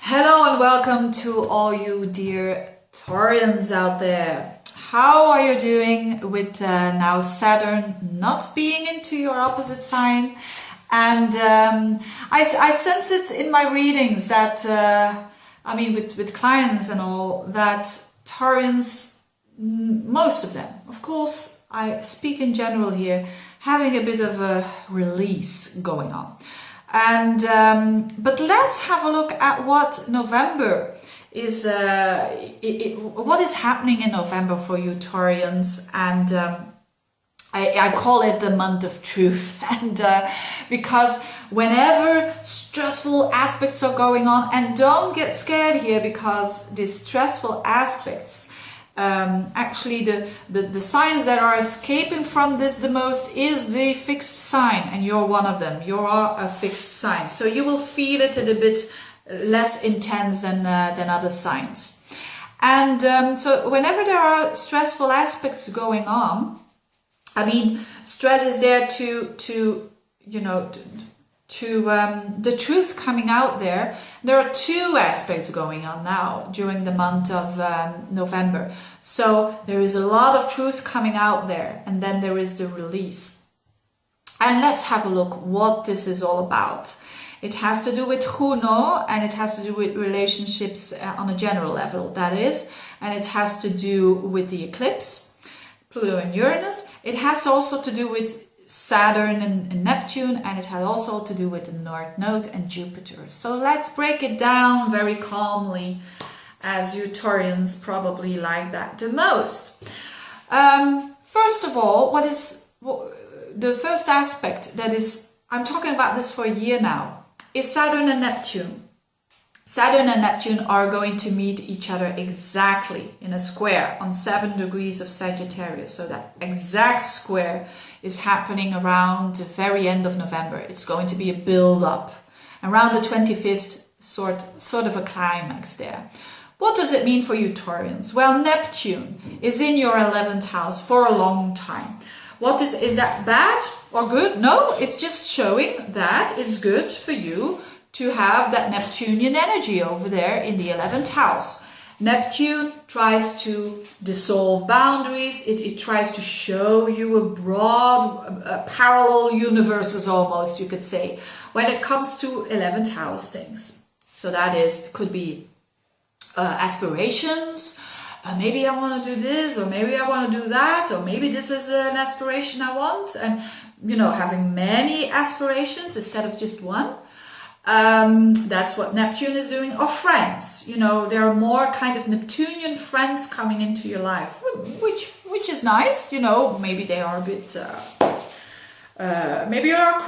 Hello and welcome to all you dear Taurians out there. How are you doing with now Saturn not being into your opposite sign? And I sense it in my readings that, with clients and all, that Taurians, most of them, of course, I speak in general here, having a bit of a release going on. And but let's have a look at what November is. What is happening in November for you Taurians, and I call it the month of truth. And because whenever stressful aspects are going on, and don't get scared here, because these stressful aspects, actually the signs that are escaping from this the most is the fixed sign, and you're one of them. You are a fixed sign, so you will feel it a bit less intense than other signs. And so whenever there are stressful aspects going on, stress is there to the truth coming out there. There are two aspects going on now during the month of November. So there is a lot of truth coming out there, and then there is the release. And let's have a look what this is all about. It has to do with Juno, and it has to do with relationships on a general level, that is. And it has to do with the eclipse, Pluto and Uranus. It has also to do with Saturn and Neptune, and it had also to do with the North Node and Jupiter. So let's break it down very calmly, as you Taurians probably like that the most. First of all, what is the first aspect that is, I'm talking about this for a year now, is Saturn and Neptune. Saturn and Neptune are going to meet each other exactly in a square on 7 degrees of Sagittarius. So that exact square is happening around the very end of November. It's going to be a build-up. Around the 25th, sort of a climax there. What does it mean for you Taurians? Well, Neptune is in your 11th house for a long time. Is that bad or good? No, it's just showing that it's good for you to have that Neptunian energy over there in the 11th house. Neptune tries to dissolve boundaries. It tries to show you a broad, parallel universes almost, you could say, when it comes to 11th house things. So that could be aspirations. Maybe I want to do this, or maybe I want to do that, or maybe this is an aspiration I want. And, having many aspirations instead of just one. That's what Neptune is doing. Or friends, there are more kind of Neptunian friends coming into your life, which is nice. Maybe they are a bit, maybe you are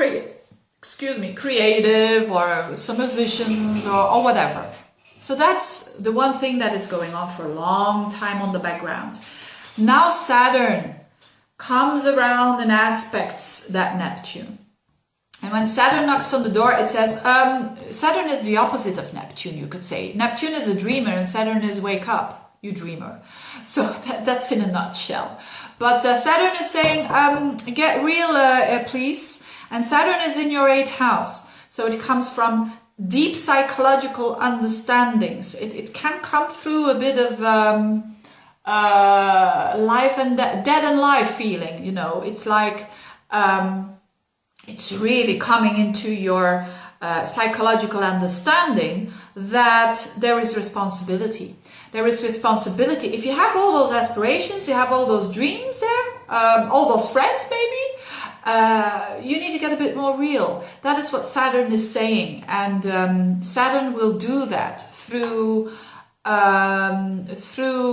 creative, or some musicians, or whatever. So that's the one thing that is going on for a long time on the background. Now Saturn comes around and aspects that Neptune. And when Saturn knocks on the door, it says, Saturn is the opposite of Neptune, you could say. Neptune is a dreamer, and Saturn is wake up, you dreamer. So that's in a nutshell. But Saturn is saying, get real, please. And Saturn is in your 8th house. So it comes from deep psychological understandings. It can come through a bit of life and dead and life feeling. It's like... it's really coming into your psychological understanding that there is responsibility. There is responsibility. If you have all those aspirations, you have all those dreams there, all those friends maybe, you need to get a bit more real. That is what Saturn is saying. And Saturn will do that through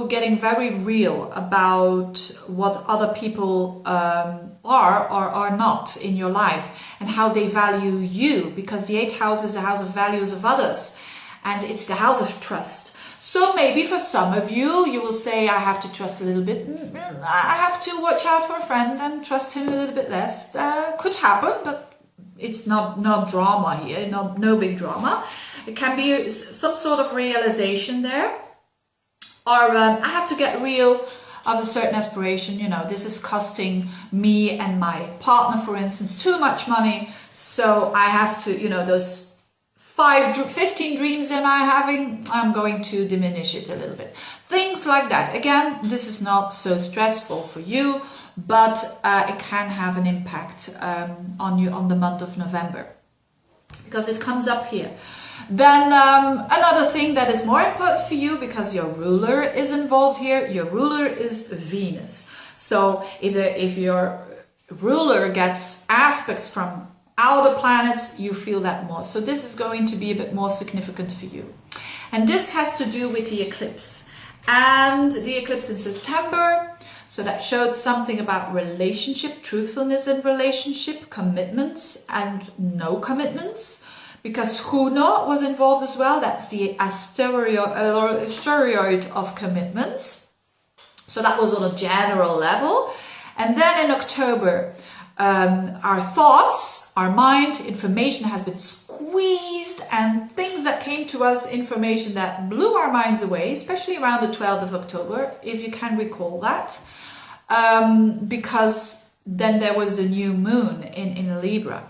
getting very real about what other people are or are not in your life, and how they value you, because the 8th house is the house of values of others, and it's the house of trust. So maybe for some of you, you will say, I have to trust a little bit. I have to watch out for a friend and trust him a little bit less. Could happen, but it's not drama here, no big drama. It can be some sort of realization there. Or I have to get real of a certain aspiration. This is costing me and my partner, for instance, too much money. So I have to, those 15 dreams am I having? I'm going to diminish it a little bit. Things like that. Again, this is not so stressful for you, but it can have an impact on you on the month of November, because it comes up here. Then another thing that is more important for you, because your ruler is involved here, your ruler is Venus. So if your ruler gets aspects from outer planets, you feel that more. So this is going to be a bit more significant for you. And this has to do with the eclipse. And the eclipse in September, so that showed something about relationship, truthfulness in relationship, commitments and no commitments. Because Juno was involved as well. That's the asteroid of commitments. So that was on a general level. And then in October, our thoughts, our mind, information has been squeezed, and things that came to us, information that blew our minds away, especially around the 12th of October, if you can recall that, because then there was the new moon in Libra.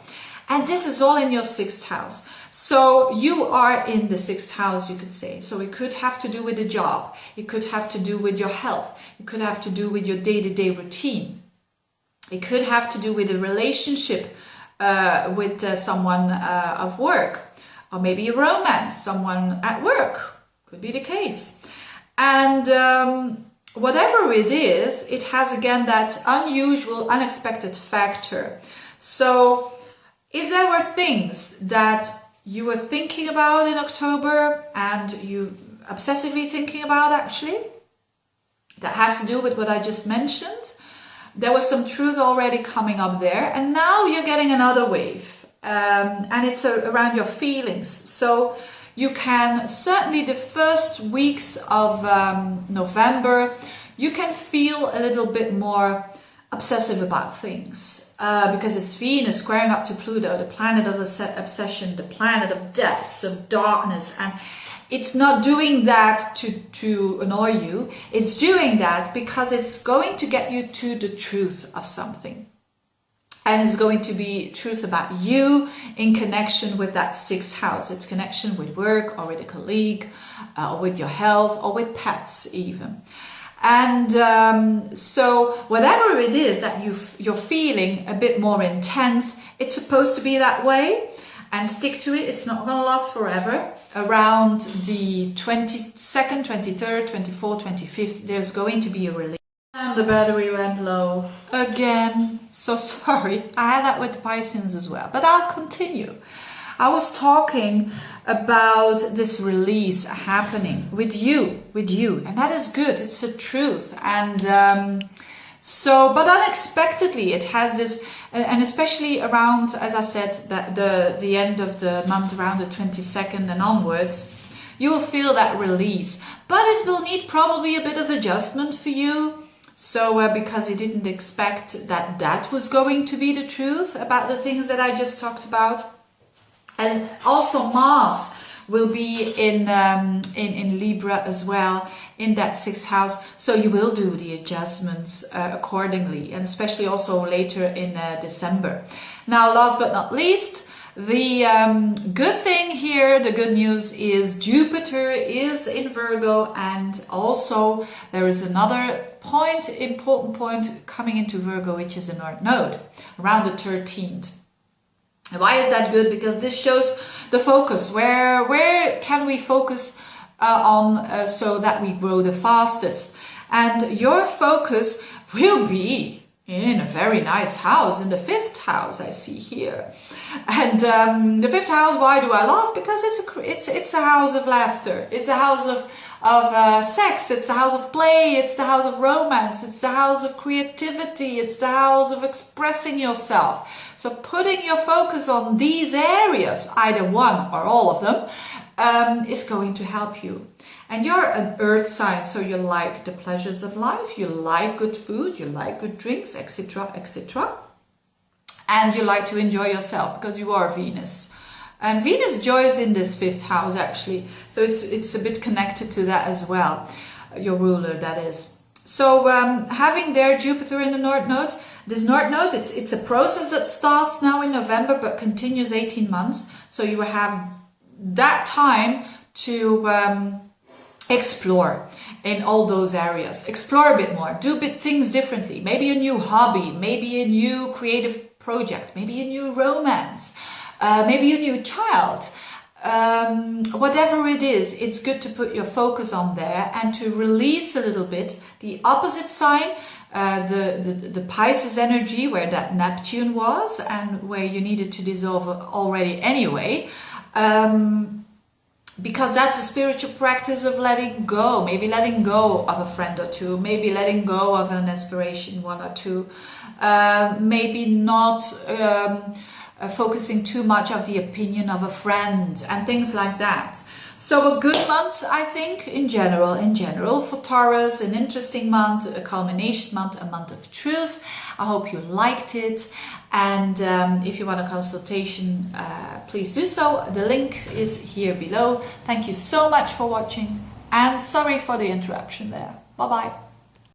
And this is all in your 6th house. So you are in the 6th house, you could say. So it could have to do with the job. It could have to do with your health. It could have to do with your day-to-day routine. It could have to do with a relationship with someone of work, or maybe a romance, someone at work. Could be the case. And whatever it is, it has again that unusual, unexpected factor. So if there were things that you were thinking about in October, and you obsessively thinking about actually, that has to do with what I just mentioned, there was some truth already coming up there, and now you're getting another wave, and it's around your feelings. So you can certainly, the first weeks of November, you can feel a little bit more obsessive about things, because it's Venus squaring up to Pluto, the planet of obsession, the planet of depths, of darkness, and it's not doing that to annoy you. It's doing that because it's going to get you to the truth of something. And it's going to be truth about you in connection with that 6th house. It's connection with work, or with a colleague, or with your health, or with pets even. And so whatever it is that you're feeling a bit more intense, it's supposed to be that way. And stick to it. It's not going to last forever. Around the 22nd, 23rd, 24th, 25th, there's going to be a release. And the battery went low again. So sorry. I had that with the Pisces as well. But I'll continue. I was talking about this release happening with you. And that is good. It's a truth. And but unexpectedly, it has this, and especially around, as I said, that the end of the month, around the 22nd and onwards, you will feel that release. But it will need probably a bit of adjustment for you. So because you didn't expect that was going to be the truth about the things that I just talked about. And also Mars will be in Libra as well, in that 6th house, so you will do the adjustments accordingly, and especially also later in December. Now, last but not least, the good thing here, the good news is Jupiter is in Virgo, and also there is another important point coming into Virgo, which is the North Node, around the 13th. And why is that good? Because this shows the focus. Where can we focus on so that we grow the fastest? And your focus will be in a very nice house, in the 5th house I see here. And the 5th house, why do I laugh? Because it's a house of laughter. It's a house of sex. It's the house of play. It's the house of romance. It's the house of creativity. It's the house of expressing yourself. So putting your focus on these areas, either one or all of them, is going to help you. And you're an earth sign, so you like the pleasures of life, you like good food, you like good drinks, etc., etc. And you like to enjoy yourself because you are Venus. And Venus joys in this 5th house actually, so it's a bit connected to that as well, your ruler that is. So having there Jupiter in the North Node, this North Node, it's a process that starts now in November but continues 18 months. So you have that time to explore in all those areas. Explore a bit more, do things differently, maybe a new hobby, maybe a new creative project, maybe a new romance, maybe a new child. Whatever it is, it's good to put your focus on there and to release a little bit the opposite sign, the Pisces energy, where that Neptune was and where you needed to dissolve already anyway. Because that's a spiritual practice of letting go, maybe letting go of a friend or two, maybe letting go of an aspiration, one or two, maybe not focusing too much of the opinion of a friend and things like that. So a good month, I think, in general for Taurus, an interesting month, a culmination month, a month of truth. I hope you liked it. And if you want a consultation, please do so. The link is here below. Thank you so much for watching, and sorry for the interruption there. Bye-bye.